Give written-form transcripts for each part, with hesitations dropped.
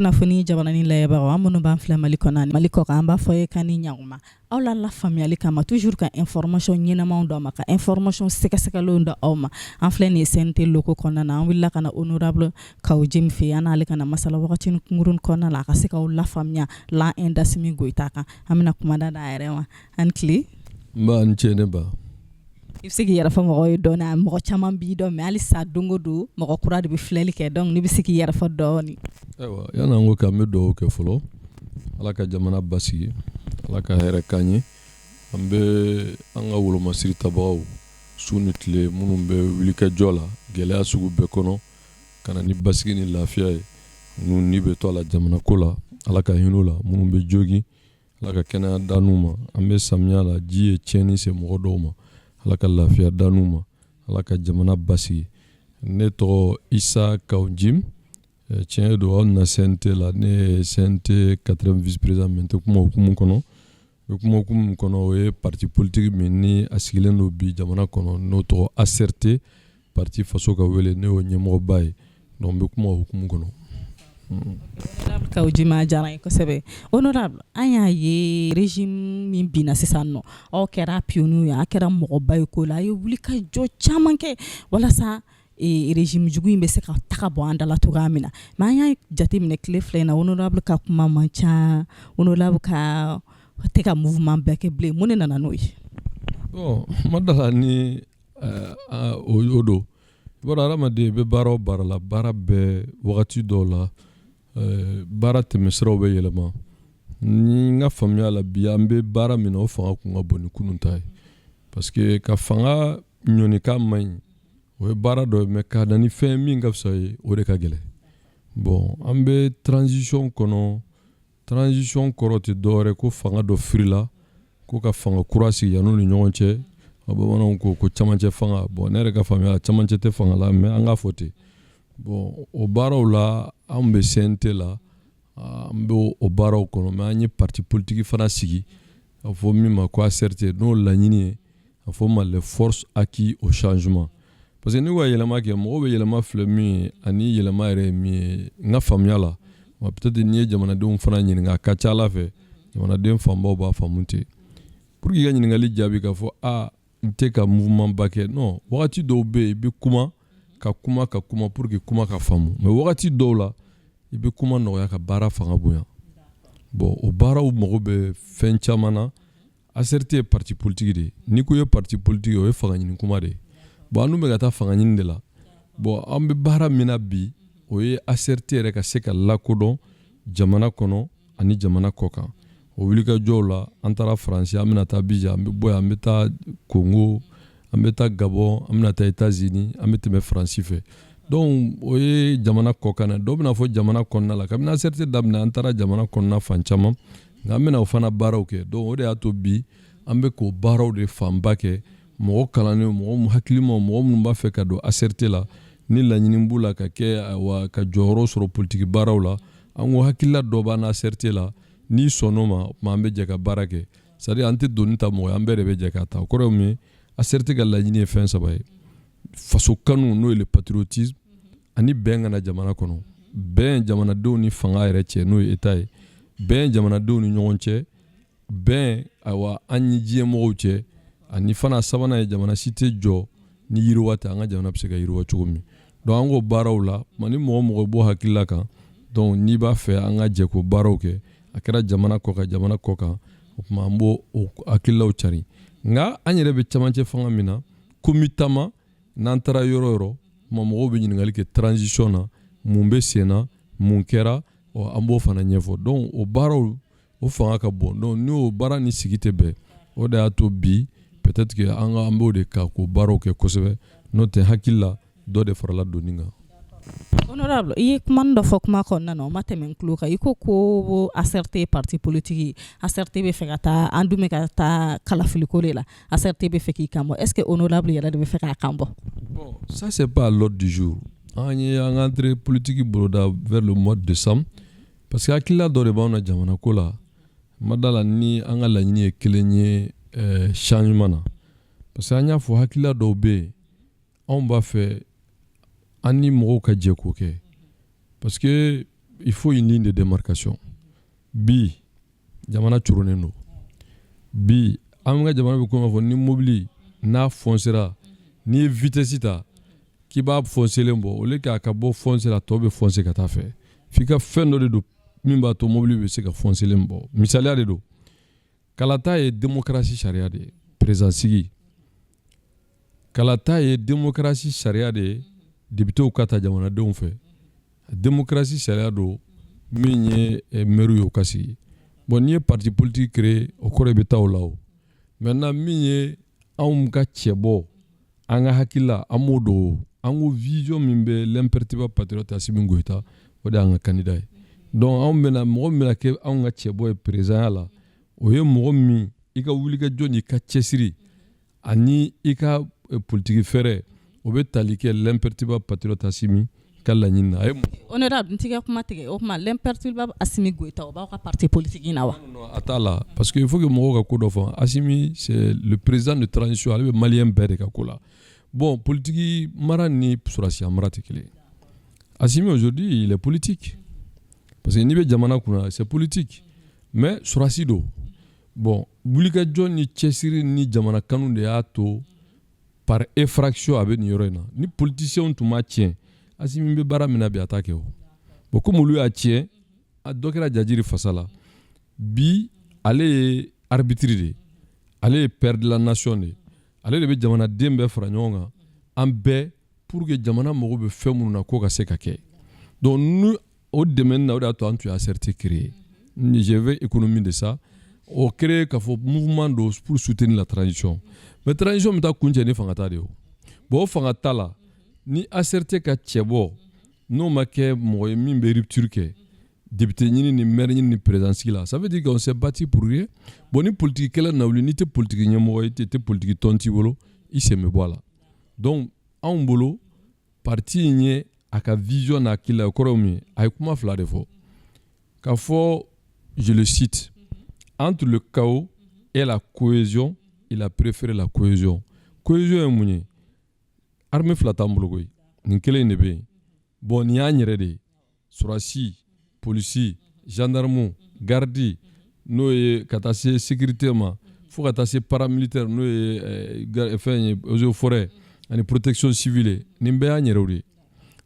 kunnafoni jabarani layɛbagaw an minnu b'an filɛ Mali kɔnɔ Mali kɔ kan an b'a fɔ ye kan ni ɲaguma aw la lafaamuyali kama toujours ka information ɲɛnamaw d'aw ma ka information sɛgɛsɛgɛlenw da aw ma an filɛ nin CNT loko kɔnɔna na an wulila ka na honorable Kawu Jim fɛ yen an n'ale ka na masala wagati kunkurun kɔnɔna la a ka se k'aw lafaamuya la Indasimi Goyita kan an bɛna kumada d'a yɛrɛ ma an tile n cɛ ne ba i bɛ se k'i yɛrɛ fɔ mɔgɔw ye dɔɔni mɔgɔ caman b'i dɔn mais hali sa don o don mɔgɔ kura de bɛ filɛli kɛ donc n'i bɛ se k'i yɛrɛ fɔ dɔɔni. Ayiwa yan'an ko k'an bɛ dugawu kɛ fɔlɔ Ala ka jamana basigi Ala ka hɛrɛ k'an ye an bɛ an ka wolomasiri tabagaw su ni tile minnu bɛ wulikajɔ la gɛlɛya sugu bɛɛ kɔnɔ ka na ni basigi ni lafiya ye n'u ni bɛ to a la jamana ko la Ala ka hinɛ u la minnu bɛ jogi Ala ka kɛnɛya da n'u ma an bɛ samiya la ji ye tiɲɛni se mɔgɔ dɔw ma Ala ka lafiya da n'u ma Ala ka jamana basigi ne tɔgɔ Isa Kawu Jim tiɲɛ don aw na CNT la ne ye CNT 4e vice président mais n tɛ kuma hukumu kɔnɔ n bɛ kuma hukumu kɔnɔ o ye parti politique min ni a sigilen don bi jamana kɔnɔ n'o tɔgɔ ACRT parti faso ka wele ne y'o ɲɛmɔgɔba ye donc n bɛ kuma hukumu kɔnɔ. Honorable Kawu Jim a diyara n ye kosɛbɛ honorable an y'a ye régime min binna sisan nɔ aw kɛra pionniers ye a kɛra mɔgɔba ye ko la a ye wulikajɔ caman kɛ walasa régime jugu in bɛ se ka taga bɔ an dala cogoya min na mais an y'a jateminɛ tile filɛ in na honorable ka kuma man ca honorable ka tɛ ka mouvement bɛɛ kɛ bilen mun de nana n'o ye. Bon ma dala ni o don i b'a dɔn adamaden bɛ baara o baara la baara bɛɛ wagati dɔw la baara tɛmɛsiraw bɛ yɛlɛma ni n ka faamuya la bi an bɛ baara min na o fanga kun ka bon ni kunun ta ye parce que ka fanga ɲɔni k'a man ɲi o ye baara dɔ ye mais ka na ni fɛn min ka fisa ye o de ka gɛlɛn bon an bɛ transition kɔnɔ transition kɔrɔ tɛ dɔwɛrɛ ko fanga dɔ firila ko ka fanga kura sigi yan'u ni ɲɔgɔn cɛ bamananw ko camancɛ fanga bon ne yɛrɛ ka faamuya la camancɛ tɛ fanga la mais an k'a fɔ ten bon o baaraw la an bɛ CNT la an bɛ o baaraw kɔnɔ mais an ye parti politique fana sigi a fɔ min ma ko ACRT n'o laɲini ye a fɔ ma les forces acquis au changement parce que ni ko ka yɛlɛma kɛ mɔgɔw bɛ yɛlɛma filɛ min ye ani yɛlɛma yɛrɛ ye min ye n ka faamuya la peut-être n'i ye jamanadenw fana ɲininka a ka ca Ala fɛ jamanaden fanbaw b'a faamu ten pour que i ka ɲininkali jaabi k'a fɔ n tɛ ka mouvement ba kɛ non wagati dɔw bɛ yen i bɛ kuma pour que kuma ka faamu mais wagati dɔw la i bɛ kuma nɔgɔya ka baara fanga bonya bon o baaraw mago bɛ fɛn caman na ACRT ye parti politique de ye n'i ko i ye parti politique o ye fanga ɲini kuma de ye bon an dun bɛ ka taa fanga ɲini de la bon an bɛ baara min na bi o ye ACRT yɛrɛ ka se ka lakodɔn jamana kɔnɔ ani jamana kɔ kan o wulikajɔw la an taara Faransi an bɛna taa Abidjan an bɛ bɔ yan an bɛ taa Congo an bɛ taa Gabon an bɛna taa États-Unis an bɛ tɛmɛ Faransi fɛ donc o ye jamana kɔ kan na dɔw bɛna fɔ jamana kɔnɔna la kabini ACRT daminɛ an taara jamana kɔnɔna fan caman nka an bɛna o fana baaraw kɛ donc o de y'a to bi an bɛ k'o baaraw de fanba kɛ mɔgɔ kalannen mɔgɔ hakilimaw mɔgɔ minnu b'a fɛ ka don ACRT la ni laɲini b'u la ka kɛ wa ka jɔyɔrɔ sɔrɔ politique baaraw la an ko hakilila dɔ b'an na ACRT la n'i sɔnn'o ma o tuma an bɛ jɛ ka baara kɛ c'est à dire an tɛ doni ta mɔgɔ ye an bɛɛ de bɛ jɛ ka ta o kɔrɔ ye mun ye ACRT ka laɲini ye fɛn saba ye faso kanu n'o ye le patriotisme ani bɛn ka na jamana kɔnɔ bɛn jamanadenw ni fanga yɛrɛ cɛ n'o ye État ye bɛn jamanadenw ni ɲɔgɔn cɛ bɛn ayiwa an ni diɲɛmɔgɔw cɛ ani fana sabanan ye jamana si tɛ jɔ ni yiriwa tɛ an ka jamana bɛ se ka yiriwa cogo min donc an k'o baaraw la ni mɔgɔ mɔgɔ b'o hakilila kan donc n'i b'a fɛ an ka jɛ k'o baaraw kɛ a kɛra jamana kɔ kan o tuma an b'o hakililaw cari nka an yɛrɛ bɛ camancɛ fanga min na komi taama n'an taara yɔrɔ o yɔrɔ mɔgɔw bɛ ɲininkali kɛ transition na mun bɛ sen na mun kɛra an b'o fana ɲɛfɔ donc o baaraw o fanga ka bon donc n'o baara ni sigi tɛ bɛn o de y'a to bi peut-être que an b'o de ka k'o baaraw kɛ kosɛbɛ n'o tɛ hakili la dɔ de farala doni kan. Honorable i ye kuma dɔ fɔ kuma kɔnɔna na o ma tɛmɛ n tulo kan i ko ACRT ye parti politique ye ACRT bɛ fɛ ka taa an dun bɛ ka taa kalafiliko de la ACRT bɛ fɛ k'i kan bɔ est-ce que honorable yɛrɛ de bɛ fɛ k'a kan bɔ. Bon ça c'est pas à l'ordre du jour an ye an ka entrée politique boloda vers le mois de décembre parce que hakilila dɔ de b'anw na jamana ko la ma da la ni an ka laɲini ye kelen ye changement na parce que an y'a fɔ hakilila dɔw bɛ yen anw b'a fɛ an ni mɔgɔw ka jɛ k'o kɛ parce que il faut une ligne de démarcation. Bi jamana curunen do. Bi an ka jamana bɛ kuma fɔ ni mobili n'a foncera ni ye vitesse ta k'i b'a foncelen bɔ au lieu k'a ka bɔ foncer la tɔ bɛ foncer ka taa fɛ f'i ka fɛn dɔ de don min b'a to mobili bɛ se ka foncelen bɔ misaliya de don kalata ye démocratie sariya de ye président sigi kalata ye démocratie sariya de ye députéw ka ta jamanadenw fɛ démocratie sariya don min ye maire y'o ka sigi bon n'i ye parti politique créé o kɔrɔ i bɛ taa o la o maintenant min ye anw ka cɛbɔ an ka hakilila an m'o don an ko vision min bɛ l'imperturbable patriote Assimi Goïta o de y'an ka candidat ye donc anw bɛna mɔgɔ min bɛna kɛ anw ka cɛbɔ ye présidenya la o ye mɔgɔ min i ka wulikajɔ n'i ka cɛsiri ani i ka politique fɛrɛ o bɛ tali kɛ l'imperturbable patriote Assimi ka laɲini na. Honorable n t'i ka kuma tigɛ o kuma l'imperturbable Assimi Goïta o b'aw ka parti politique in na wa? Non, a t'a la parce que il faut que mɔgɔw ka ko dɔ fɔ Assimi c'est le président de transition ale bɛ malien bɛɛ de ka ko la. Bon politique mara ni sɔrɔsiya mara tɛ kelen. Assimi aujourd'hui il est politique parce que n'i bɛ jamana kunna c'est politique mais sɔrɔsi don. Bon wulikajɔ ni cɛsiri ni jamana kanu de y'a to par effraction a bɛ nin yɔrɔ in na ni politiciens tun ma tiɲɛ Assimi bɛ baara min na bi a t'a kɛ o. Bon comme olu y'a tiɲɛ a dɔ kɛra Jajiri fasa la bi ale ye arbitre de ye ale ye père de la nation de ye ale de bɛ jamanaden bɛɛ fara ɲɔgɔn kan an bɛɛ pour que jamana mago bɛ fɛn minnu na k'o ka se ka kɛ donc ni o dɛmɛ na o de y'a to an tun y'a CRT créé je vais économie de ça o créé k'a fɔ mouvement do pour soutenir la transition mais transition bɛ taa kun cɛ ni fangata de ye o bon o fangata la ni ACRT ka cɛbɔ n'o ma kɛ mɔgɔ ye min bɛ rupture kɛ député ɲini ni maire ɲini ni président sigi la ça veut dire qu'on s'est battu pour rien bon ni politique kɛlɛ na wuli n'i tɛ politique ɲɛmɔgɔ ye i tɛ politique tɔn t'i bolo i sen bɛ bɔ a la donc anw bolo parti in ye a ka vision n'a hakili la o kɔrɔ ye mun ye a ye kuma fila de fɔ k'a fɔ je le cite entre le chaos et la cohésion il a préféré la cohésion cohésion ye mun ye armée fila t'an bolo koyi nin kelen in de bɛ yen bon nin y'an yɛrɛ de ye sɔrɔsi polisi gendarme gardi n'o ye ka taa se sécurité ma fo ka taa se paramilitaire n'o ye fɛn ye eaux et forêt ani protection civile nin bɛɛ y'an yɛrɛw de ye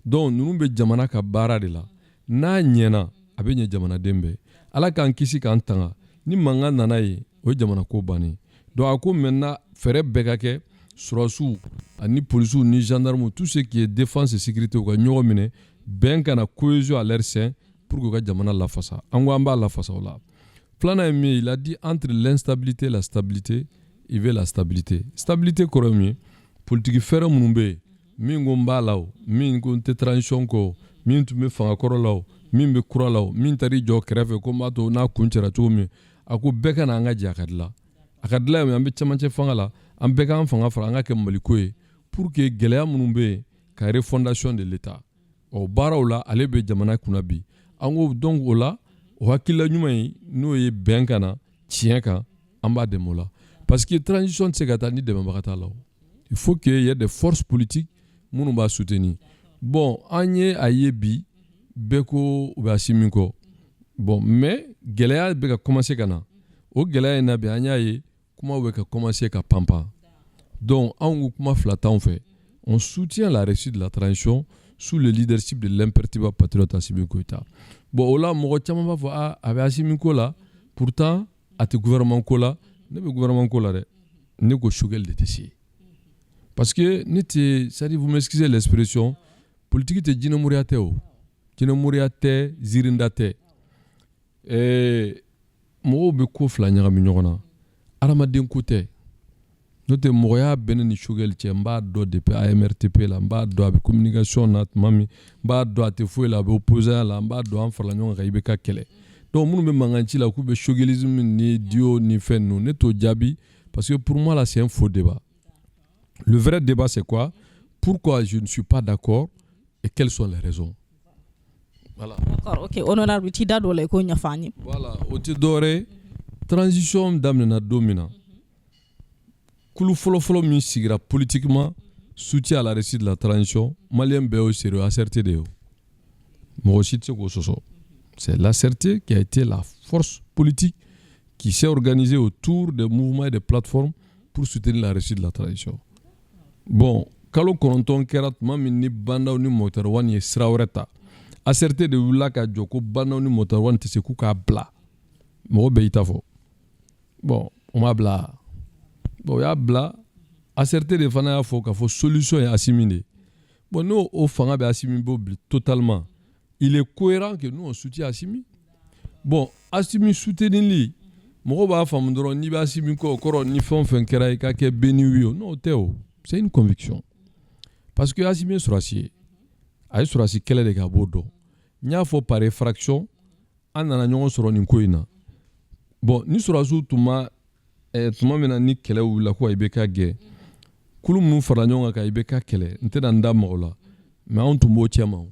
donc ninnu bɛ jamana ka baara de la n'a ɲɛna a bɛ ɲɛ jamanaden bɛɛ ala k'an kisi k'an tanga ni mankan nana ye o ye jamana ko bannen donc a ko maintenant fɛɛrɛ bɛɛ ka kɛ surasiw ani polisiw ni gendarmew tout ce qui est défense et sécurité u ka ɲɔgɔn minɛ bɛn kana cohésion à leur sein pour que u ka jamana lafasa an ko an b'a lafasa o la filanan ye min ye il a dit entre l'instabilité et la stabilité il veut la stabilité stabilité kɔrɔ ye min ye politique fɛrɛ minnu bɛ yen min ko n b'a la o min ko n tɛ transition kɔ o min tun bɛ fangakɔrɔ la o min bɛ kura la o min taar'i jɔ kɛrɛfɛ ko n b'a to n'a kun cɛra cogo min a ko bɛɛ ka na an ka jɛ a ka dilan a ka dilan ye an bɛ cɛmancɛ fanga la an bɛɛ k'an fanga fara an ka kɛ maliko ye pour que gɛlɛya minnu bɛ yen ka refondation de l'état ɔ baaraw la ale bɛ jamana kunna bi an ko donc o la o hakilila ɲuman ye n'o ye bɛn ka na tiɲɛ kan an b'a dɛmɛ o la parce que transition tɛ se ka taa ni dɛmɛbaga t'a la o il faut qu'il y ait des forces politiques minnu b'a soutenir bon an ye a ye bi bɛɛ ko u bɛ Assimi kɔ bon mais gɛlɛya bɛ ka commencer ka na o gɛlɛya in na bi an y'a ye kumaw bɛ ka commencer ka panpan donc anw ko kuma fila t'anw fɛ on soutient la réussite de la transition sous le leadership de l'imperturbable patriote Assimi Goïta bon o la mɔgɔ caman b'a fɔ a bɛ Assimi ko la pourtant a tɛ gouvernement ko la ne bɛ gouvernement ko la dɛ ne ko Choguel de tɛ se parce que ne tɛ c'est à dire vous m'excusez l'expression politique tɛ jinɛmoriya tɛ o jinɛmoriya tɛ ziirinda tɛ mɔgɔw bɛ ko fila ɲagami ɲɔgɔn na adamaden ko tɛ n'o tɛ mɔgɔya bɛ ne ni Choguel cɛ n b'a dɔn depuis AMRTP la n b'a dɔn a bɛ communication na tuma min n b'a dɔn a tɛ foyi la a bɛ opposant la n b'a dɔn an farala ɲɔgɔn kan i bɛ ka kɛlɛ donc minnu bɛ mankan ci la k'u bɛ Choguelisme ni Dio ni fɛn ninnu ne t'o jaabi parce que pour moi là c'est un faux débat le vrai débat c'est quoi pourquoi je ne suis pas d'accord et quelles sont les raisons voilà d'accord ok honorable ti da dɔ la i ko ɲɛfɔ an ye voilà o tɛ dɔwɛrɛ transition daminɛna don min na kulu fɔlɔfɔlɔ min sigira politiquement soutien à la réussite de la transition malien bɛɛ y'o sérieux ACRT de ye o mɔgɔ si tɛ se k'o sɔsɔ C'est l'ACRT qui a été la force politique qui s'est organisée autour des mouvements et des plateformes pour soutenir la réussite de la transition. Bon, kalo kɔnɔntɔn kɛra tuma min ni bandaw ni mɔgɔtɔrɔwa ye sira wɛrɛ ta ACRT de wulila ka jɔ ko bandaw ni mɔgɔtɔrɔwa tɛ se k'u k'a bila mɔgɔ bɛɛ y'i ta fɔ bon o m'a bila bon o y'a bila ACRT de fana y'a fɔ k'a fɔ solution ye Assimi de bon n'o o fanga bɛ Assimi bɔ bi totalement il est cohérent que nous on soutient Assimi bon Assimi soutenili mɔgɔ b'a faamu dɔrɔn n'i bɛ Assimi kɔ o kɔrɔ ni fɛn o fɛn kɛra i ka kɛ béni oui o non o tɛ o c'est une conviction parce que Assimi ye sɔrɔsi ye a ye sɔrɔsi kɛlɛ de kɛ a b'o dɔn n y'a fɔ par effraction an nana ɲɔgɔn sɔrɔ nin ko in na bon ni sɔrɔsiw tuma min na ni kɛlɛ wulila ko IBK gɛn kulu minnu farala ɲɔgɔn kan ka IBK kɛlɛ n tɛna n da mɔgɔ la mais anw tun b'o cɛ ma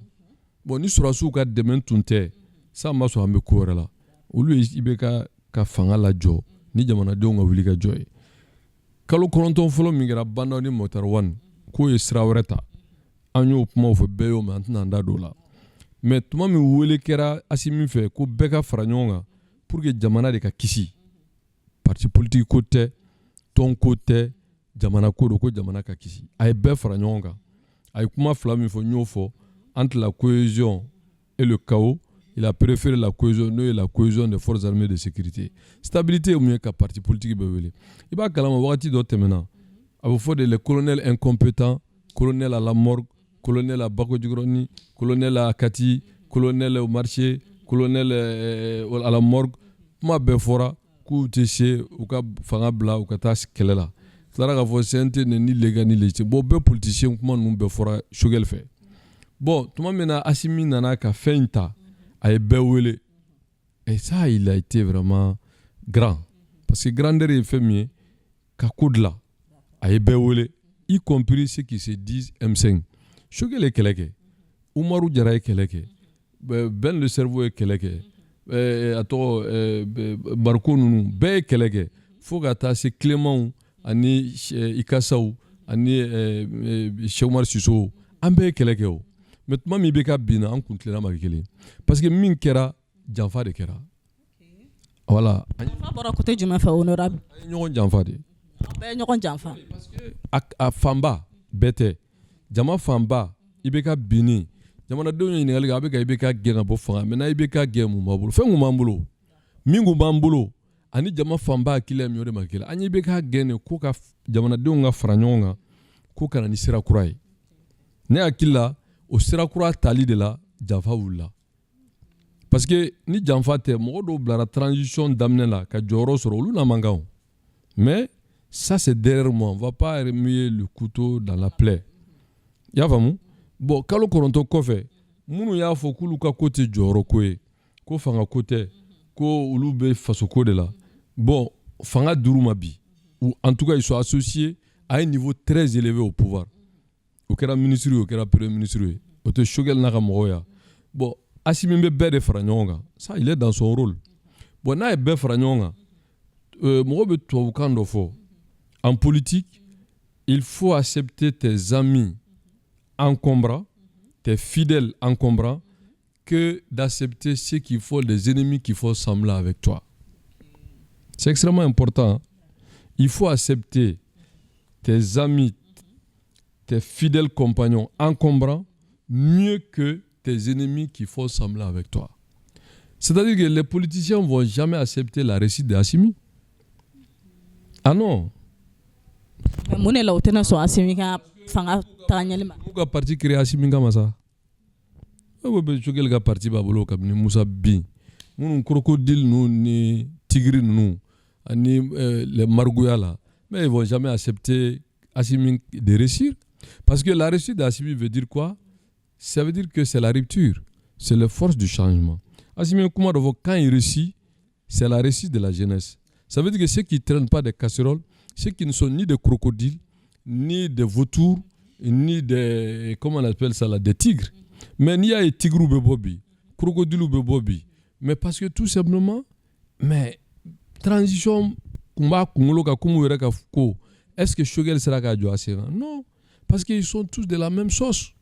bon ni sɔrɔsiw ka dɛmɛ tun tɛ san ma sɔn an bɛ ko wɛrɛ la olu ye IBK ka fanga lajɔ ni jamanadenw ka wuli ka jɔ ye kalo 9 fɔlɔ min kɛra bandaw ni mɔgɔtɔrɔwa k'o ye sira wɛrɛ ta an y'o kumaw fɔ bɛɛ y'o mɛn an tɛna an da don o la mais tuma min wele kɛra Assimi fɛ ko bɛɛ ka fara ɲɔgɔn kan pour que jamana de ka kisi parti politique ko tɛ tɔn ko tɛ jamana ko do ko jamana ka kisi a ye bɛɛ fara ɲɔgɔn kan a ye kuma fila min fɔ n y'o fɔ entre la cohésion et le chaos il a préféré la cohésion n'o ye la cohésion des forces armées de sécurité stabilité ye mun ye ka parti politique bɛɛ wele i b'a kalama wagati dɔ tɛmɛna a bɛ fɔ de les colonels incompétents colonel à la morgue colonel à Bakojikɔrɔni colonel à Kati colonel au marché colonel à la morgue kuma bɛɛ fɔra k'u tɛ se u ka fanga bila u ka taa kɛlɛ la tilara k'a fɔ CNT ni lega ni lege bon bɛɛ politicien kuma ninnu bɛɛ fɔra Choguel fɛ bon tuma min na Assimi nana ka fɛn in ta a ye bɛɛ wele et ça il a été vraiment grand parce que grandeur ye fɛn min ye ka ko dilan a ye bɛɛ wele y compris ceux qui se disent M5 Choguel ye kɛlɛ kɛ Umaru Jara ye kɛlɛ kɛ Ben le Cerveau ye kɛlɛ kɛ a tɔgɔ Mariko ninnu bɛɛ ye kɛlɛ kɛ fo ka taa se Clément ani Ikasaw ani Cheikh Umar Sisow an bɛɛ ye kɛlɛ kɛ o mais tuma min IBK binna an kun tilenna ma kɛ kelen parce que min kɛra janfa de kɛra voilà janfa bɔra côté jumɛn fɛ honorable an ye ɲɔgɔn janfa de bɛɛ ye ɲɔgɔn janfa parce que a fanba bɛɛ tɛ jama fanba IBK binni jamanadenw ye ɲininkali kɛ a bɛ ka IBK gɛn ka bɔ fanga maintenant IBK gɛn mun b'a bolo fɛn kun b'an bolo min kun b'an bolo ani jama fanba hakili ye min ye o de ma kɛ an ye IBK gɛn de ko ka jamanadenw ka fara ɲɔgɔn kan ko ka na ni sira kura ye ne hakili la o sira kura tali de la janfa wulila parce que ni janfa tɛ mɔgɔ dɔw bilara transition daminɛ la ka jɔyɔrɔ sɔrɔ olu na man kan mais ça c'est derrière moi on va pas remuer le couteau dans la plaie i y'a faamu bon kalo 9 kɔfɛ minnu y'a fɔ k'olu ka ko tɛ jɔyɔrɔ ko ye ko fanga ko tɛ ko olu bɛ faso ko de la bon fanga d'uru ma bi ou en tout cas ils sont associés à un niveau très élevé au pouvoir o kɛra ministre o kɛra premier ministre ye o tɛ Choguel n'a ka mɔgɔw ya bon Assimi bɛ bɛɛ de fara ɲɔgɔn kan ça il est dans son rôle bon n'a ye bɛɛ fara ɲɔgɔn kan mɔgɔ bɛ tubabukan dɔ fɔ en politique il faut accepter tes amis encombrants tes fidèles encombrants que d'accepter ceux qui font des ennemis qui font semblant avec toi c'est extrêmement important hein? Il faut accepter tes amis tes fidèles compagnons encombrants mieux que tes ennemis qui font semblant avec toi. C'est-à-dire que les politiciens ne vont jamais accepter la réussite d'Assimi. Ah non. Mun ne la o tɛna sɔn Assimi ka fanga tagaɲɛli ma. N'u ka parti créé Assimi kama sa. O bɛ Choguel ka parti b'a bolo kabini Musa bin. Minnu crocodile ninnu ni tigre ninnu ani les margouillas là. Mais ils ne vont jamais accepter Assimi de réussir. Parce que la réussite d'Assimi veut dire quoi? Ça veut dire que c'est la rupture. C'est la force du changement. Assimi Koumadov, quand il réussit, c'est la réussite de la jeunesse. Ça veut dire que ceux qui ne traînent pas des casseroles, ceux qui ne sont ni des crocodiles, ni des vautours, ni des, comment on appelle ça là, des tigres. Mais il y a des tigres ou des bobby, crocodiles ou des bobby. Mais parce que tout simplement, mais transition, est-ce que Choguel sera gagné à Séran? Non, parce qu'ils sont tous de la même sauce.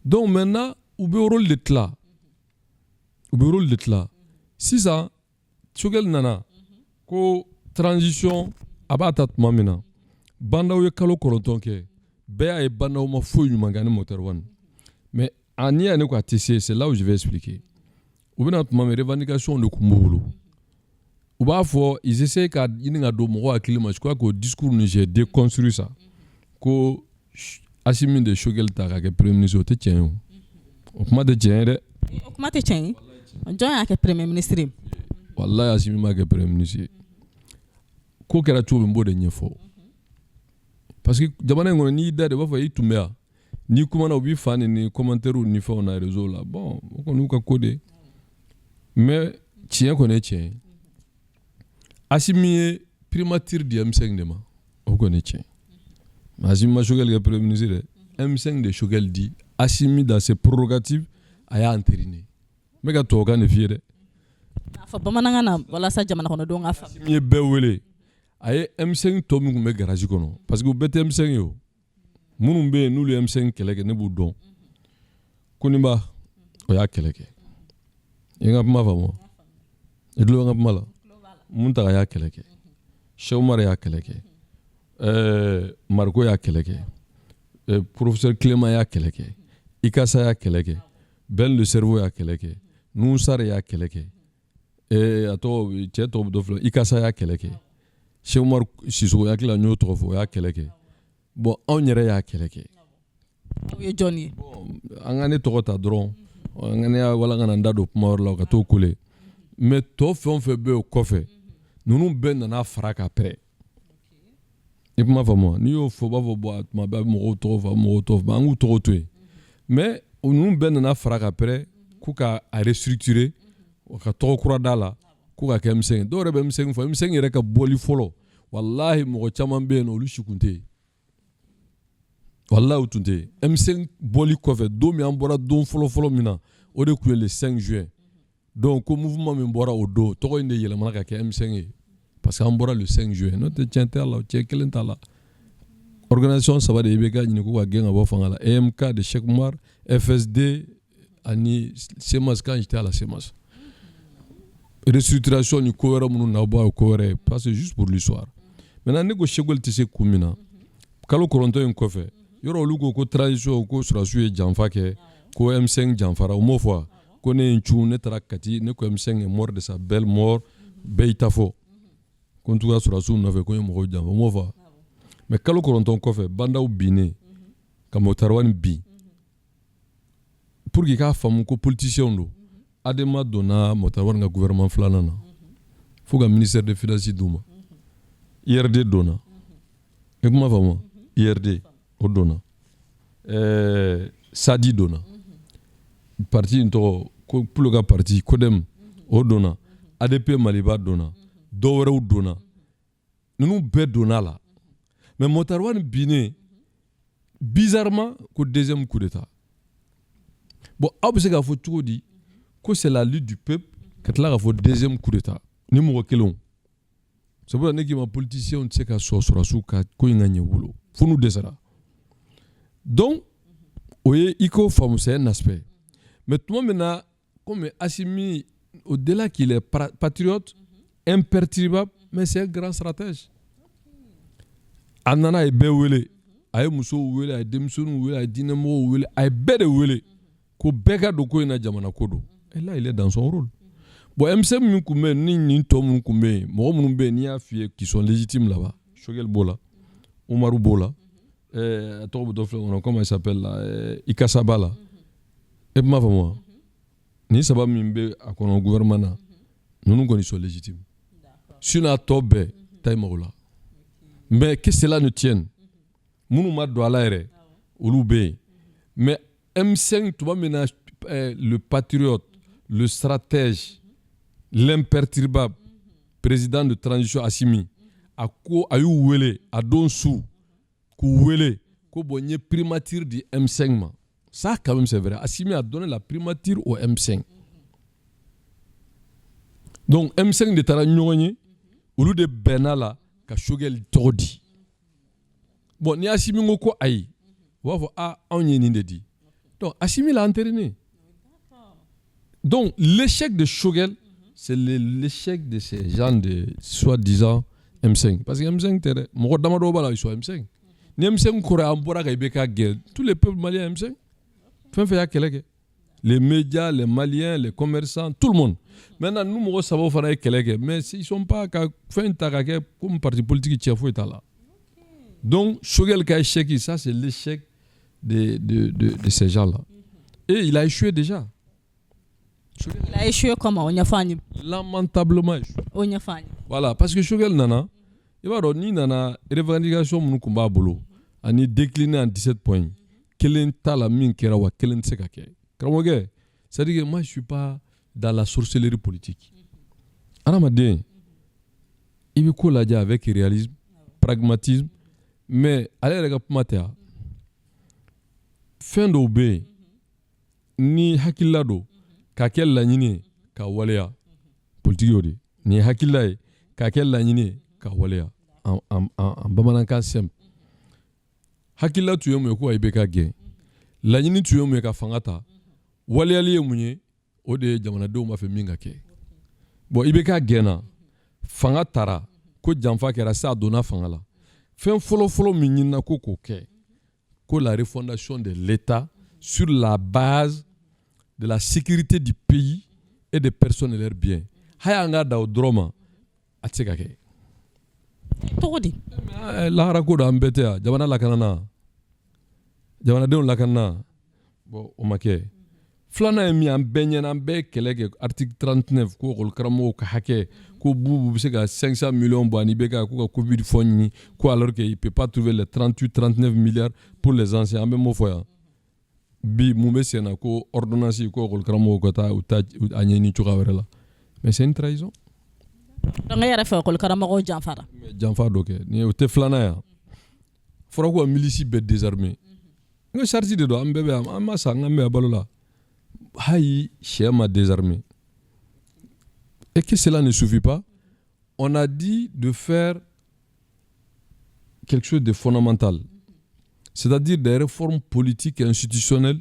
Donc maintenant, il y a un rôle d'être là. u bɛ rôle de tila sisan Choguel nana ko transition a b'a ta tuma min na bandaw ye kalo 9 kɛ bɛɛ y'a ye bandaw ma foyi ɲuman kɛ ni moteur 1 mais n'i y'a ye ne ko a tɛ se c'est là où je vais expliquer u bɛna tuma min revendication de tun b'u bolo u b'a fɔ ils essaient ka ɲini ka don mɔgɔw hakili ma je crois qu'au discours ni j'ai déconstruit ça ko Assimi de Choguel ta ka kɛ premier ministre o tɛ tiɲɛ ye o kuma tɛ tiɲɛ ye dɛ o kuma tɛ tiɲɛ ye jɔn y'a kɛ premier ministre ye wallahi Assimi ma kɛ premier ministre ye ko kɛra cogo min b'o de ɲɛfɔ parce que jamana in kɔnɔ n'i y'i da de u b'a fɔ i tun bɛ yan n'i kumana u b'i fa ni commentaire ni fɛnw na réseau la bon o kɔni y'u ka ko de mais tiɲɛ kɔni ye tiɲɛ ye Assimi ye primature di M5 de ma o kɔni ye tiɲɛ mais Assimi ma Choguel kɛ premier ministre dɛ M5 de Choguel di Assimi dans ses prérogatives a y'a entériné n bɛ ka tubabukan de f'i ye dɛ a fɔ bamanankan na walasa jamana kɔnɔdenw ka faamu Assimi ye bɛɛ wele a ye M5 tɔ min tun bɛ garage kɔnɔ parce que u bɛɛ tɛ M5 ye o minnu bɛ yen n'olu ye M5 kɛlɛ kɛ ne b'u dɔn Koniba o y'a kɛlɛ kɛ i ye n ka kuma faamu i tulo bɛ n ka kuma la Muntaka y'a kɛlɛ kɛ Cheikh Umar y'a kɛlɛ kɛ Mariko y'a kɛlɛ kɛ professeur Clément y'a kɛlɛ kɛ Ikasa y'a kɛlɛ kɛ Ben le Cerveau y'a kɛlɛ kɛ Nuhu Sare y'a kɛlɛ kɛ a tɔgɔ cɛ tɔgɔ dɔ filɛ Ikasa y'a kɛlɛ kɛ Cheikh Umar Sissoco ya hakili la n y'o tɔgɔ fɔ o y'a kɛlɛ kɛ bon anw yɛrɛ y'a kɛlɛ kɛ aw ye jɔn ye an ka ne tɔgɔ ta dɔrɔn an ka ne y'a wala ka na n da don kuma wɛrɛ la ka t'o kole mais tɔ fɛn o fɛn bɛ o kɔfɛ ninnu bɛɛ nana fara ka pɛrɛ i kuma faamu n'i y'o fɔ u b'a fɔ bon tuma bɛɛ a bɛ mɔgɔw tɔgɔ fɔ an k'u tɔgɔ to yen mais ninnu bɛɛ nana fara ka pɛrɛ k'u ka a restructurer ka tɔgɔ kura d'a la k'u ka kɛ M5 dɔw yɛrɛ bɛ M5 fɔ M5 yɛrɛ ka bɔli fɔlɔ wallahi mɔgɔ caman bɛ yen nɔ olu si tun tɛ yen wallahi u tun tɛ yen M5 bɔli kɔfɛ don min an bɔra don fɔlɔ min na o de tun ye le 5 juin donc ko mouvement min bɔra o don tɔgɔ in de yɛlɛmana ka kɛ M5 ye parce que an bɔra le 5 juin n'o tɛ tiɲɛ t'a la tiɲɛ kelen t'a la organisation saba de IBK ɲini k'u ka gɛn ka bɔ fanga la EMK de Cheikh Oumar FSD ani CEMAS quand j'étais à la CEMAS restructuration ni ko wɛrɛ minnu na bɔ o ko wɛrɛ parce que juste pour l'histoire maintenant ne ko Choguel tɛ se kun min na kalo 9 in kɔfɛ yɔrɔ olu ko transition ko Surasiw ye janfa kɛ ko M5 janfara o m'o fɔ ko ne ye n cun ne taara Kati ne ko M5 est mort de sa belle mort bɛɛ y'i ta fɔ ko n tugura Surasiw nɔfɛ ko n ye mɔgɔw janfa o m'o fɔ mais kalo 9 kɔfɛ bandaw binnen ka Mokhtar Wane bin pour que i k'a faamu ko politiciens don Adema donna Mokhtar Wane ka gouvernement filanan na fo ka ministère des finances d'u ma IRD donna i kuma faamu IRD o donna Sadi donna parti in tɔgɔ ko Pulo ka parti Codem o donna ADP Maliba donna dɔw wɛrɛw donna ninnu bɛɛ donna la mais Mokhtar Wane binnen bizarrement ko deuxième coup d'état bon aw bɛ se k'a fɔ cogo di ko c'est la lutte du peuple ka tila k'a fɔ deuxième coup d'état ni mɔgɔ kelenw c'est pour ça ne k'i ma politiciens tɛ se ka sɔrɔ Surasiw ka ko in ka ɲɛ u bolo fo n'u dɛsɛra donc o ye i k'o faamu c'est un aspect mais tuma min na comme Assimi au-delà qu'il est patriote imperturbable mais c'est un grand stratège a nana a ye bɛɛ wele a ye musow wele a ye denmisɛnninw wele a ye diinɛmɔgɔw wele a ye bɛɛ de wele ko bɛɛ ka don ko in na jamana ko don et là il est dans son rôle bon M5 min tun bɛ yen ni nin tɔ minnu tun bɛ yen mɔgɔ minnu bɛ yen n'i y'a f'i ye qui sont légitimes là-bas Choguel b'o la Umaru b'o la a tɔgɔ bɛ dɔ filɛ kɔnɔ comment il s'appelle là Ikasa b'a la e m'a faamu wa ni saba min bɛ a kɔnɔ gouvernement na ninnu kɔni sont légitimes sinon a tɔ bɛɛ ta ye mago la mais que cela ne tienne minnu ma don a la yɛrɛ olu bɛ yen mais M5 tuma min na le patriote le stratège l'imperturbable président de transition Assimi a y'u wele a don su k'u wele ko bon n ye primature di M5 ma ça quand même c'est vrai Assimi a donné la primature au M5 donc M5 de taara ɲɔgɔn ye olu de bɛnna la ka Choguel tɔgɔ di bon ni Assimi ko ayi u b'a fɔ anw ye nin de di donc Assimi l'a entériné Donc, l'échec de Choguel, c'est l'échec de ces gens de soi-disant M5. Parce que M5, ils sont M5. Ni M5 tous les peuples maliens M5. Les médias, les Maliens, les commerçants, tout le monde. Maintenant, nous, nous savons faire mais ils ne sont pas comme parti politique qui est là. Donc, Choguel qui a échoué, ça, c'est l'échec de ces gens-là. Et il a échoué déjà. Il a échoué comment? Lamentablement échoué. Voilà, parce que Choguel Nana, il va donner une revendication de Bolo, il a décliné en 17 points. Quel la mine qui est quel c'est-à-dire que moi, je ne suis pas dans la sorcellerie politique. Aramadé, il veut qu'on l'a avec réalisme, pragmatisme, mais allez regarder matin. Fin d'obé, ni hakilado, kakel la nini, ka walea, politique yodi, ni hakilae, kakel la nini, ka walea, en bamananka simple. Hakila tu yom yoko ibeka gen, la nini tu yom yaka fangata, waleyali ye munye, ode jamanadenw ma fe min ka kɛ. Bon i bɛ k'a gɛnna fanga tara ko janfa kɛra sa donna fanga la. Fɛn fɔlɔ-fɔlɔ min ɲinina ko k'o kɛ ko la refondation de l'État sur la base de la sécurité du pays et des personnes et leurs biens. Haya an ka da o dɔrɔn ma a tɛ se ka kɛ. Cogo di? Lahara ko don an bɛɛ tɛ yan jamana lakanana jamanadenw lakanana bon o ma kɛ. Flana ye min an bɛɛ ɲɛna an bɛɛ kɛlɛ kɛ article 39 ko école ka hakɛ ko bubu bɛ se ka 500 millions bɔ ani bɛ ka ko ka covid fɔ ɲini ko alors que il peut pas trouver les 38-39 milliards pour les anciens an bɛ m'o fɔ yan bi mun bɛ sen na ko ordonnance ko école karamɔgɔw ka taa u ta a ɲɛɲini cogoya wɛrɛ la mais c'est une trahison. Donc e yɛrɛ fɛ école karamɔgɔw janfara. Janfa dɔ kɛ ni o tɛ filanan yan fɔra ko milice bɛɛ désarmé n ko charge de don an bɛɛ bɛ yan an ma sa an bɛ balo la. Haï, schéma désarmé. Et que cela ne suffit pas, on a dit de faire quelque chose de fondamental, c'est-à-dire des réformes politiques et institutionnelles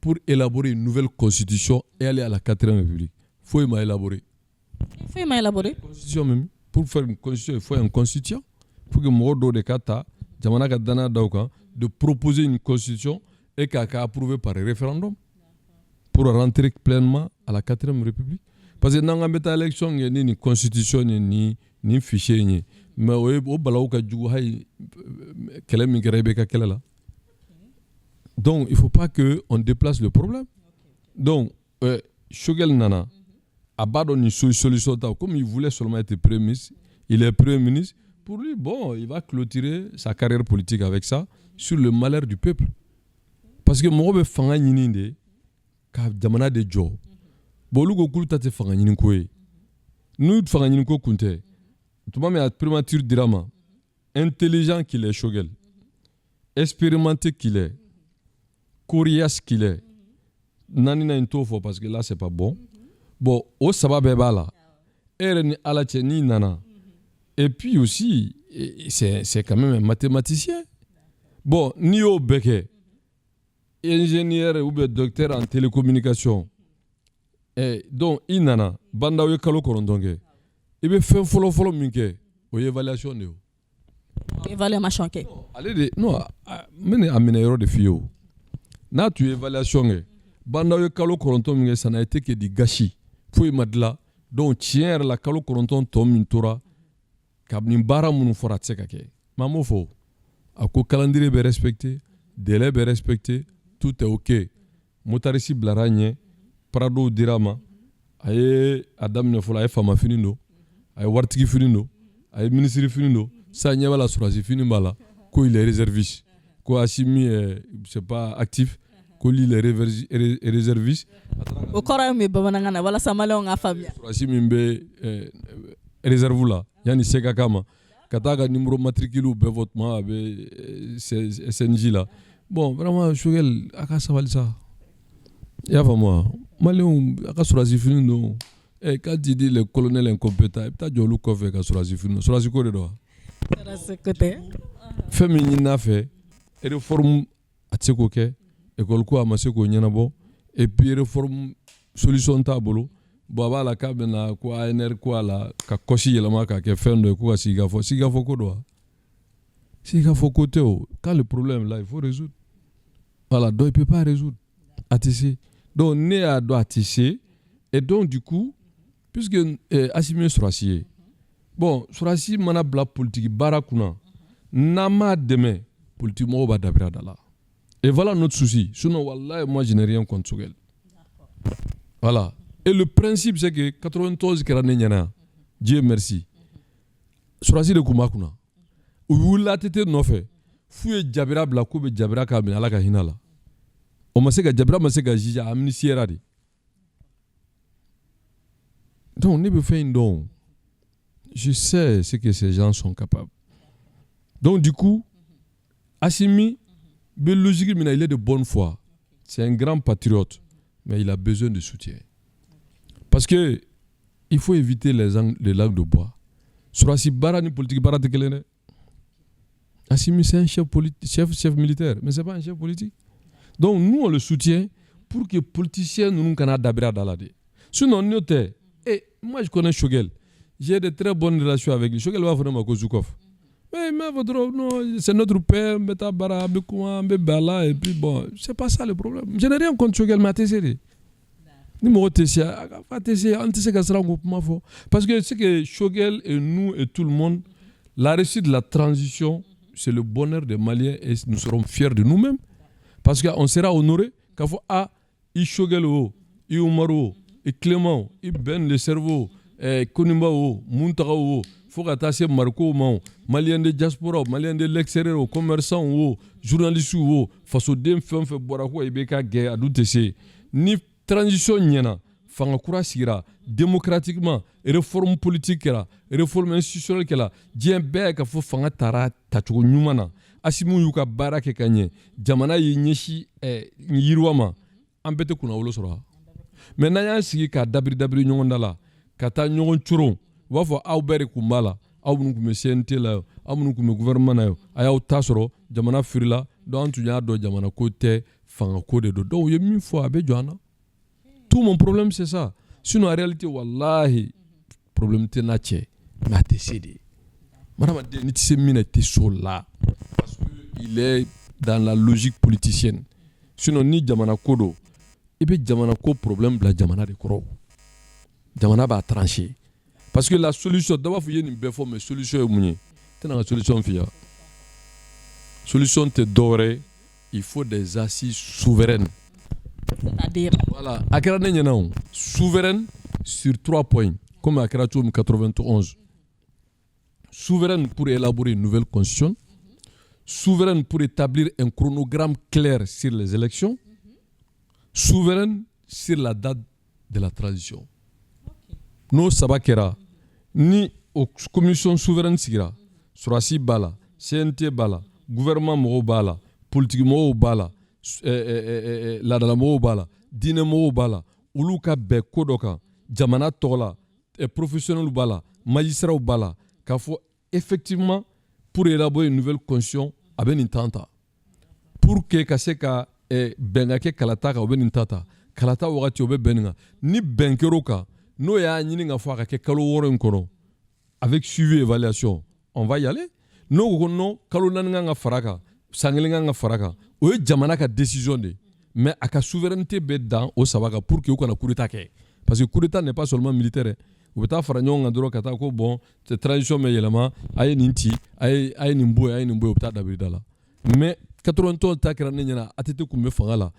pour élaborer une nouvelle constitution et aller à la 4e République. Il faut élaborer. Il faut élaborer. Constitution même. Pour faire une constitution, il faut une constitution. Il faut que Morodo de Kata, Jamanaka Dana Dauka, de proposer une constitution et qu'elle soit approuvée par un référendum. Pour rentrer pleinement à la 4e République. Parce que dans la élection, il y a ni constitution, ni fichier. Mais au balaou ka djou hay kele mi grebe ka kele la. Donc il faut pas que on déplace le problème. Donc Choguel Nana a pas donné une solution comme il voulait seulement être premier ministre, il est premier ministre. Pour lui, bon, il va clôturer sa carrière politique avec ça sur le malheur du peuple. Parce que moi be fanga nyini ka jamana de jo bolu ko kulu tate fanga ɲini ko ye n'u fanga ɲini ko kunte tuma min a primature dirama intelligent qu'il est Choguel expérimenté qu'il est coriace qu'il est nani na into fo parce que là c'est pas bon bon o saba bɛɛ b'a la ere ni ala cɛ ni nana et puis aussi c'est quand même un mathématicien bon ni y'o bɛɛ kɛ ingénieur ou bien docteur en télécommunication. Et donc, il nana, banda ou kalo korondonge. Il be fait follow min ke, o évaluation de. Évaluation ke. Allez de non, mene amena yoro de fio. Na tu évaluation banda ou kalo korondon min ça n'a été que du gâchis. Faut madla, donc tiens la kalo korondon tom min tora kabni bara munu fora tseka ke. Mamo fo. Ako calendrier be respecté, délai be respecté. Tout est ok. Motarisi Blaranye, Prado Dirama, Aye Adam Nefola, Aye Fama Finino, Aye Wartiki Finino, Aye Ministre Finino, Sanyaba la Surasi Finimala, Ko il est réserviste, Ko Assimi c'est pas actif, Ko il est réserviste. Au Coran, mais Babanangana, voilà sa malheur en famille. Surasi Mimbe réserve là, Yani Seka Kama, Kataga numéro matricule be votement avec SNJ là. Bon, vraiment, Choguel, aka sabali ça. Y'a pas moi. Malin, aka surasi fini non. Eh, quand tu dis le colonel incompétent, il y a jolu kofe ka surasi fini. Surasi ko de do. Surasi côté. Féminin n'a fait réforme à tseko ke, école ko amase ko nyanabo et puis réforme solution t'a bolo bon a b'a la k'a bɛna ko ANR ko a la ka kɔsi yɛlɛma k'a kɛ fɛn dɔ ye ko ka sigikafɔ ko don wa sigikafɔ ko tɛ o quand le problème là il faut résoudre voilà donc il peut pas résoudre a tɛ se donc ne y'a dɔn a tɛ se et donc du coup puisque Assimi ye sɔrɔdasi ye bon sɔrɔdasi mana bila politique baara kunna n'an m'a dɛmɛ politique mɔgɔw b'a dabira da la et voilà notre souci sinon wallahi moi je n'ai rien contre Sogɛl voilà et le principe c'est que 91 kɛra ne ɲɛna Dieu merci sɔrɔdasi de tun b'a kunna u wulila ATT nɔfɛ f'u ye Jabira bila k'u bɛ Jabira k'a minɛ Ala ka hinɛ la o ma se ka Jabira ma se ka juge a amnistiera de donc ne bɛ fɛn in dɔn je sais ce que ces gens sont capables donc du coup Assimi bɛ logique min na il est de bonne foi c'est un grand patriote mais il a besoin de soutien parce que il faut éviter les langues de bois sɔrɔdasi baara ni politique baara tɛ kelen dɛ Assimi c'est un chef militaire mais c'est pas un chef politique donc nous on le soutient pour que politiciens ninnu kana dabira da la de sinon n'o tɛ moi je connais Sogɛl j'ai de très bonnes relations avec lui Sogɛl b'a fɔ ne ma ko Zukov mais non c'est notre père n bɛ taa baara an bɛ kuma an bɛ bɛn a la et puis bon c'est pas ça le problème je n'ai rien contre Sogɛl mais a tɛ se de ni mɔgɔ tɛ se a tɛ se an tɛ se ka siran k'o kuma fɔ parce que c'est que Sogɛl et nous et tout le monde la réussite de la transition c'est le bonheur des Maliens et nous serons fiers de nous-mêmes parce qu'on sera honoré k'a fɔ i Sogɛl o i Umaru o i Clément i Ben le cerveau Konimba o Muntaga o fo ka taa se Mariko ma Malien de diaspora Malien de l'extérieur commerçant o journaliste o fasoden fɛn fɛn bɔra ko i bɛ ka gɛ a dun tɛ se ni transition ɲɛna fanga kura sigira démocratiquement réforme politique kɛra réforme institutionnelle kɛra diɲɛ bɛɛ ka fɔ fanga taara tacogo ɲuman na Assimi y'u ka baara kɛ ka ɲɛ jamana y'i ɲɛsin yiriwa ma an bɛɛ tɛ kunnawolo sɔrɔ mais n'an y'an sigi k'a dabiri ɲɔgɔn da la ka taa ɲɔgɔn coron u b'a fɔ aw bɛɛ de tun b'a la aw minnu tun bɛ CNT la yo aw minnu tun bɛ gouvernement na yo a y'aw ta sɔrɔ jamana firila donc an tun y'a dɔn jamana ko tɛ fanga ko de don donc u ye min fɔ a bɛ jɔ an na tout mon problème c'est ça sinon en réalité wallahi problème tɛ n'a cɛ mais a tɛ se de hadamaden ni tɛ se min na i tɛ s'o la parce que il est dans la logique politicienne sinon ni jamana ko don i bɛ jamana ko problème bila jamana de kɔrɔ jamana b'a trancher parce que la solution dɔ b'a fɔ i ye nin bɛɛ fɔ mais solution ye mun ye tɛna ka solution f'i ye solution tɛ dɔwɛrɛ il faut des assises souveraines c'est-à-dire voilà a kɛra ne ɲɛna o souveraine sur 3 points comme a kɛra cogo min 91 souveraine pour élaborer une nouvelle constitution souveraine pour établir un chronogramme clair sur les élections souveraine sur la date de la transition n'o saba kɛra ni o commission souveraine sigira sɔrɔdasi b'a la CNT b'a la gouvernement mɔgɔw b'a la politique mɔgɔw b'a la laadala mɔgɔw b'a la diinɛ mɔgɔw b'a la olu ka bɛn ko dɔ kan jamana tɔgɔ la professionnels b'a la magistrats b'a la k'a fɔ effectivement pour élaborer une nouvelle constitution a bɛ nin temps ta pour que ka se ka bɛn ka kɛ kalata kan o bɛ nin temps ta kalata wagati o bɛ bɛn nin kan ni bɛn kɛr'o kan n'o y'a ɲini ka fɔ a ka kɛ kalo 6 in kɔnɔ avec suivi et évaluation on va y aller n'o ko non kalo 4 kan ka fara kan san 1 kan ka fara kan o ye jamana ka décision de mais a ka souveraineté bɛ dan o saba kan pour que u kana coup d'état kɛ parce que coup d'état n'est pas seulement militaire u bɛ taa fara ɲɔgɔn kan dɔrɔn ka taa ko bon transition bɛ yɛlɛma a ye nin ci a ye nin bɔ yen a ye nin bɔ yen u bɛ taa dabiri da la mais 91 ta kɛra ne ɲɛna ATT tun bɛ fanga la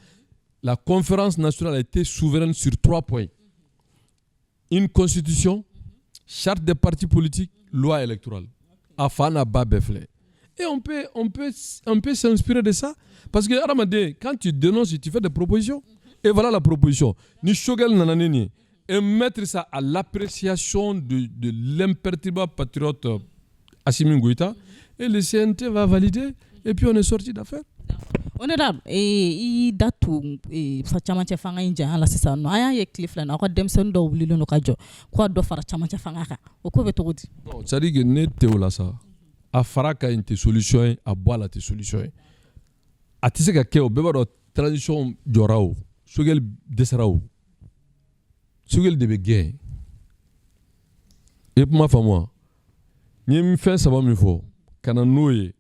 la conférence nationale a été souveraine sur 3 points une constitution charte des partis politiques loi électorale a fa n'a ba bɛɛ filɛ et on peut s'inspirer de ça parce que hadamaden quand tu dénonces tu fais des propositions et voilà la proposition ni Sogɛl nana ni nin ye et mettre ça à l'appréciation de l'imperturbable patriote Assimi Goïta et le CNT va valider et puis on est sorti d'affaire. Honorable i datu sa camancɛ fanga in janya la sisan nɔ an y'a ye tile fila in na aw ka denmisɛnnin dɔw wulilen don ka jɔ ko a dɔ fara camancɛ fanga kan o ko bɛ cogo di. c'est à dire que ne tɛ o la sa a fara ka ɲi tɛ solution ye a bɔ a la tɛ solution ye a tɛ se ka kɛ o bɛɛ b'a dɔn transition jɔra o Sogɛl dɛsɛra o Shogel de bɛ gɛn et kuma faamuya n ye fɛn saba min fɔ ka na n'o ye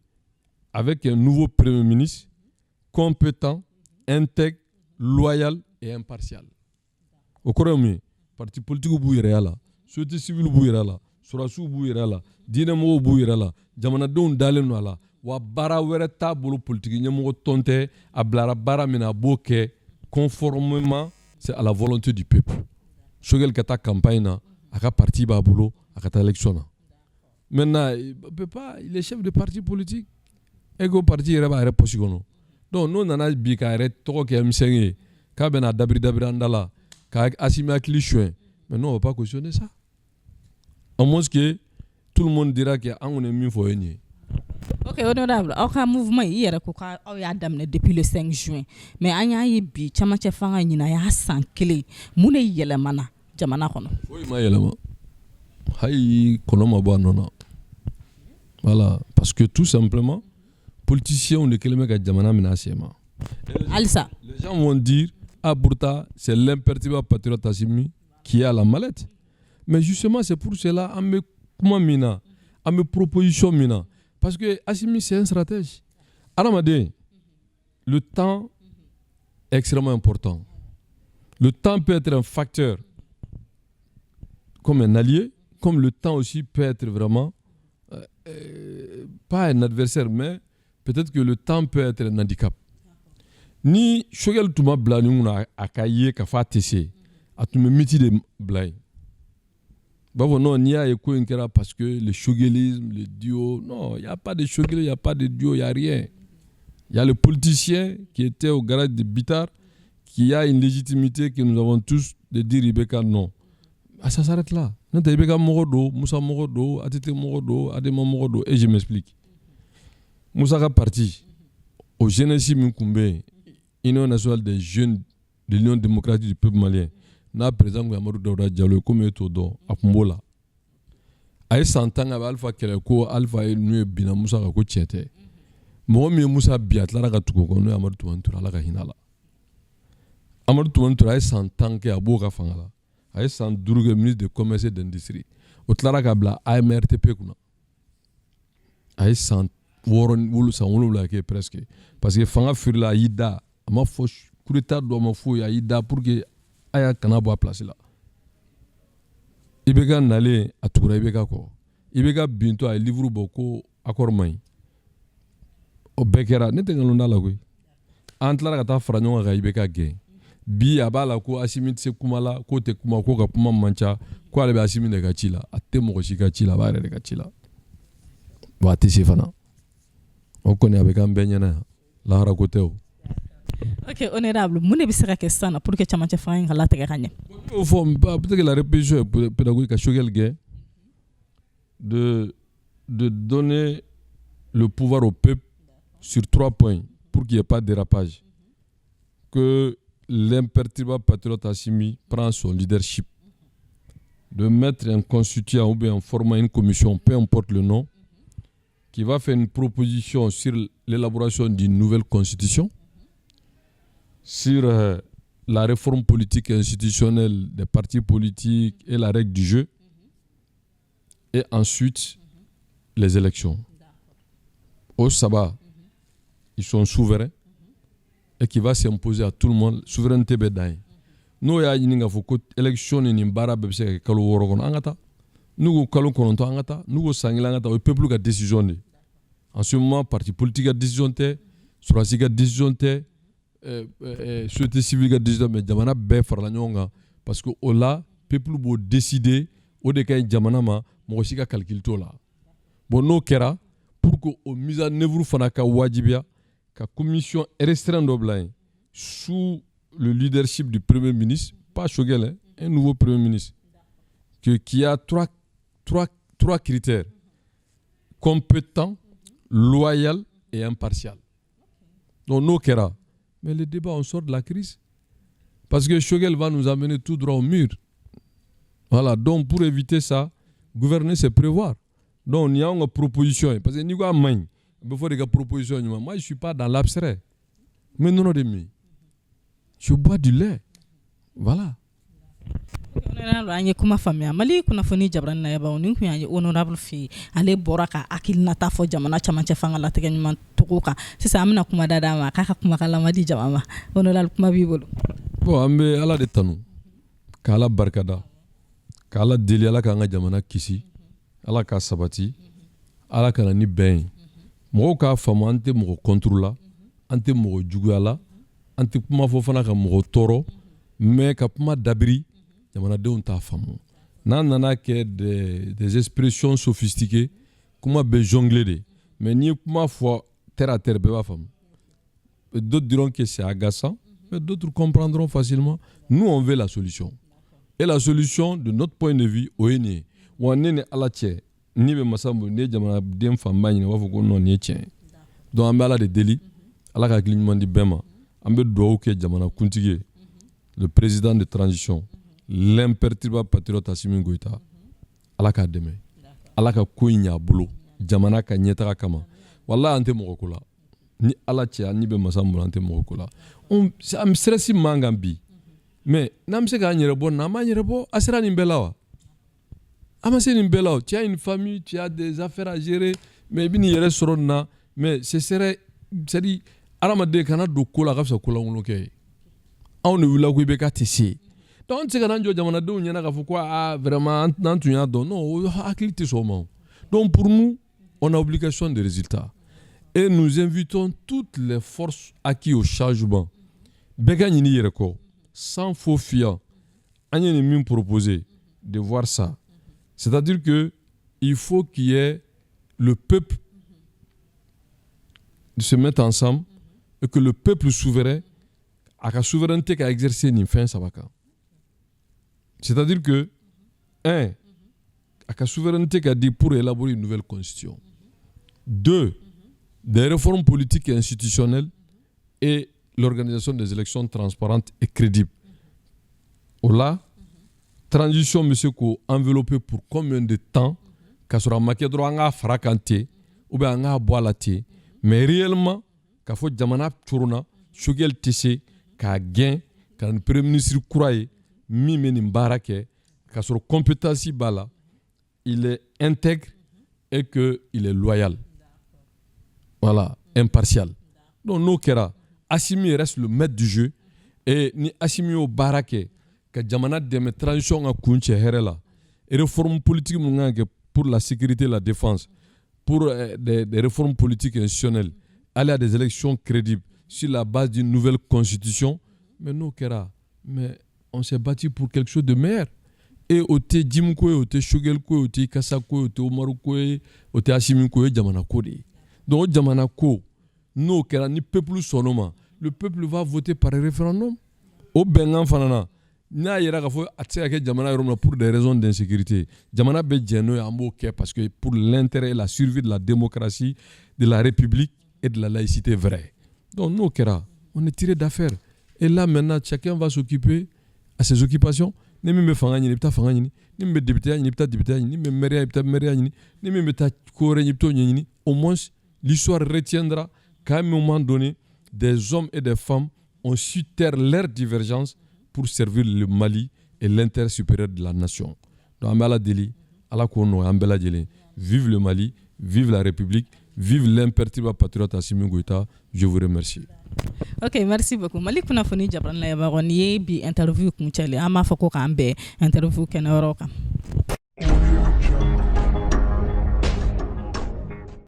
avec un nouveau premier ministre compétent, intègre, loyal et impartial. O kɔrɔ ye mun ye parti politique b'u yɛrɛ la société civile b'u yɛrɛ la sɔrɔdasiw b'u yɛrɛ la diinɛmɔgɔw b'u yɛrɛ la jamanadenw dalen don a la wa baara wɛrɛ t'a bolo politique ɲɛmɔgɔ tɔn tɛ a bilara baara min na a b'o kɛ conformément c'est à la volonté du peuple. Shogel ka taa campagne na a ka parti b'a bolo a ka taa élection na. Maintenant il est chef de parti politique et que parti yɛrɛ b'a yɛrɛ poche kɔnɔ. Donc n'o nana bi k'a yɛrɛ tɔgɔ kɛ M5 ye k'a bɛna dabiri an da la k'a Assimi hakili suɲɛ mais non on va pas cautionner ça. À moins que tout le monde dira que an kɔni ye min fɔ ye nin ye. Ok, honorable, aw ka mouvement i yɛrɛ ko k'aw y'a daminɛ depuis le 5 juin mais an y'a ye bi camancɛ fanga ɲina y'a san 1 mun de yɛlɛmana jamana kɔnɔ? Foyi ma yɛlɛma hayi kɔnɔ ma bɔ a nɔ na. Voilà, parce que tout simplement politiciens de kelen bɛ ka jamana minɛ a sen ma. Alisa. Les gens vont dire ah pourtant c'est l'imperturbable patriote Assimi qui a la mallette. Mais justement c'est pour cela an bɛ kuma min na an bɛ proposition min na parce que Assimi c'est un stratège. Adamaden le temps est extrêmement important. Le temps peut être un facteur comme un allié, comme le temps aussi peut être vraiment pas un adversaire, mais peut-être que le temps peut être un handicap. Ni Shogel tuma bila ni mun a ka ye ka fa tese a tun bɛ miti de bila yen. B'a fɔ non n'i y'a ye ko in kɛra parce que le shogelisme, le duo, non, il n'y a pas de shogel, il n'y a pas de duo, il n'y a rien. Il y a le politicien qui était au garage de Bitar qui a une légitimité que nous avons tous de dire Ibeka non. Ah, ça s'arrête là. Non, Ibeka Morodo, Moussa Morodo, Atete Morodo, Adema Morodo, et je m'explique. Moussa est parti au Genesis Mkoumbe, Union nationale des jeunes de l'Union démocratique du peuple malien. N'a président Amadou Daouda Diallo comme Etodo à Kumbola. A s'entend avec Alpha Keleko, Alpha et nous Bina Moussa ko tiete. Mo mi Moussa biat la ka tuko ko no Amadou Touantoura la ka hinala. Amadou Touantoura s'entend que Abou ka fangala. A s'entend que ministre de commerce et d'industrie. O tlara ka bla AMRTP kuna. A s'entend woron wulu sa wulu la ke presque parce que fanga firla yida ama fo coup d'état do ma fo ya yida pour que aya kana bo place là. Ibeka nale atura Ibeka ko. Ibeka binto ay livre boko accord may. O bekera ne tengalon dala koy. Antlara ka ta franyo ga Ibeka ge. Bi abala ko Assimi se kumala ko te kuma ko ka kuma mancha ko ale be Assimi de ka chila atte mo ko shika chila bare de ka chila. Wa tisi fana. O koni avec un benyana la hara côté. Ok, honorable, mun de bɛ se ka kɛ sisan pour que camancɛ fanga in ka latigɛ ka ɲɛ? Au fond, peut-être que la répétition pédagogique à Shogel Gueye de donner le pouvoir au peuple sur 3 points pour qu'il n'y ait pas de dérapage. Que l'imperturbable patriote Assimi prend son leadership. De mettre un constituant ou bien en formant une commission, peu importe le nom, qui va faire une proposition sur l'élaboration d'une nouvelle constitution, sur la réforme politique et institutionnelle des partis politiques et la règle du jeu, et ensuite les élections. Au Sabah, ils sont souverains et qui va s'imposer à tout le monde, souveraineté bédaï. Nous, il y a une élection ni bara bebse kalu woro angata. Nous kalu kononto angata, nous sangila angata au peuple qui a décision. En ce moment, parti politique a décision surasi a décision société civile a décision mais jamana be farla ñonga parce que au là peuple bo décider au de kay jamana ma mo si ka calcul to là. Bon no kera pour que au mise en œuvre fana ka wajibia ka commission restreinte d'oblain sous le leadership du premier ministre, pas Shogel, un nouveau premier ministre qui a trois critères: compétent, loyal et impartial. Donc, nous, Kera. Mais le débat, on sort de la crise. Parce que Shogel va nous amener tout droit au mur. Voilà. Donc, pour éviter ça, gouverner, c'est prévoir. Donc, il y a une proposition. Parce que nous avons une proposition. Moi, je ne suis pas dans l'abstrait. Mais non, je bois du lait. Voilà. an ye kuma faamuya Mali kunnafoni jabaranin na yabaw nin kun y'an honorable fi ale bɔra ka hakilinata fɔ jamana camancɛ fanga latigɛ ɲuman togo kan sisan an bɛna kuma da ma k'a ka kumakan lama di jama ma honorable kuma b'i bolo. Bon an bɛ Ala de tanu k'Ala barikada k'Ala deli Ala k'an ka jamana kisi Ala k'a sabati Ala kana ni bɛn ye mɔgɔw k'a faamu an tɛ mɔgɔ contre la an tɛ mɔgɔ juguya la an tɛ kuma fɔ fana ka mɔgɔ tɔɔrɔ mais ka kuma dabiri jamanadenw t'a faamu n'an nana kɛ des expressions sophistiquées kuma bɛ jongler de mais n'i ye kuma fɔ terre à terre bɛɛ b'a faamu d'autres diront que c'est agaçant mais d'autres comprendront facilement. Nous on veut la solution et la solution de notre point de vue o ye nin ye wa ne ni Ala cɛ ni bɛ masa min ne jamanaden fanba ɲini u b'a fɔ ko non nin ye tiɲɛ ye donc an bɛ Ala de deli Ala ka hakili ɲuman di bɛɛ ma an bɛ dugawu kɛ jamanakuntigi ye le président de transition l'imperturbable patriote Assimi Goïta Ala k'a dɛmɛ Ala ka ko in ɲɛ a bolo jamana ka ɲɛtaga kama wallahi an tɛ mɔgɔ ko la ni Ala cɛ ani bɛ masa min bolo an tɛ mɔgɔ ko la an stress man kan bi mais n'an bɛ se k'an yɛrɛ bɔ n'an b'an yɛrɛ bɔ a sera nin bɛɛ la wa a ma se nin bɛɛ la o tu as une famille tu as des affaires à gérer mais i bɛ nin yɛrɛ sɔrɔ nin na mais ce serait c'est-à-dire adamaden kana don ko la a ka fisa ko lankolon kɛ ye anw de wulila ko i bɛ k'a tɛ se donc an tɛ se ka n'an jɔ jamanadenw ɲɛna k'a fɔ ko vraiment n'an tun y'a dɔn non o hakili tɛ sɔn o ma donc pour nous on a obligation de résultat et nous invitons toutes les forces acquises au changement bɛɛ ka ɲini i yɛrɛ kɔ sans faux fiant an ye nin min proposer de voir ça c'est-à-dire que il faut qu'il y ait le peuple de se mettre ensemble et que le peuple souverain a la souveraineté qu'a exercé nin fin sabaka. C'est-à-dire que un a la souveraineté qu'a dit pour élaborer une nouvelle constitution. Deux, des réformes politiques et institutionnelles et l'organisation des élections transparentes et crédibles. Là, transition monsieur ko enveloppé pour combien de temps qu'a sera maqué droit nga fracanté ou bien nga boalate mais réellement qu'a faut jamana churuna shugel tissé qu'a gain qu'a premier ministre croyé mi menim barake qu'a sur compétence bala il est intègre et que il est loyal. Voilà, impartial. Donc nous kera Assimi reste le maître du jeu et ni Assimi au barake que jamana de transition a kunche herela et réformes politiques pour la sécurité et la défense pour des réformes politiques et institutionnelles aller à des élections crédibles sur la base d'une nouvelle constitution mais nous kera mais on s'est battu pour quelque chose de meilleur et ote Jimko ote Shogel ko ote Kasako ote Omaru ko ote Assimi ko jamana ko de donc jamana ko nous kera ni peuple sonoma le peuple va voter par référendum au bengan fanana n'a yera ka fo atse ka jamana yoro pour des raisons d'insécurité jamana be jeno ya mbo ke parce que pour l'intérêt et la survie de la démocratie de la république et de la laïcité vraie donc nous kera on est tiré d'affaire et là maintenant chacun va s'occuper à ses occupations ni me fanga ni bita fanga ni me député ni bita député ni me maire bita maire ni me bita kore ni bito ni au moins l'histoire retiendra qu'à un moment donné des hommes et des femmes ont su taire leurs divergences pour servir le Mali et l'intérêt supérieur de la nation. Donc, Ambela Deli, Ala Kono, Ambela Deli, vive le Mali, vive la République, vive l'imperturbable patriote Assimi Goïta. Je vous remercie. Ok, merci beaucoup. Mali kunnafoni jabran la yabaron ye bi interview kun chale ama fako kan be interview kenoroka.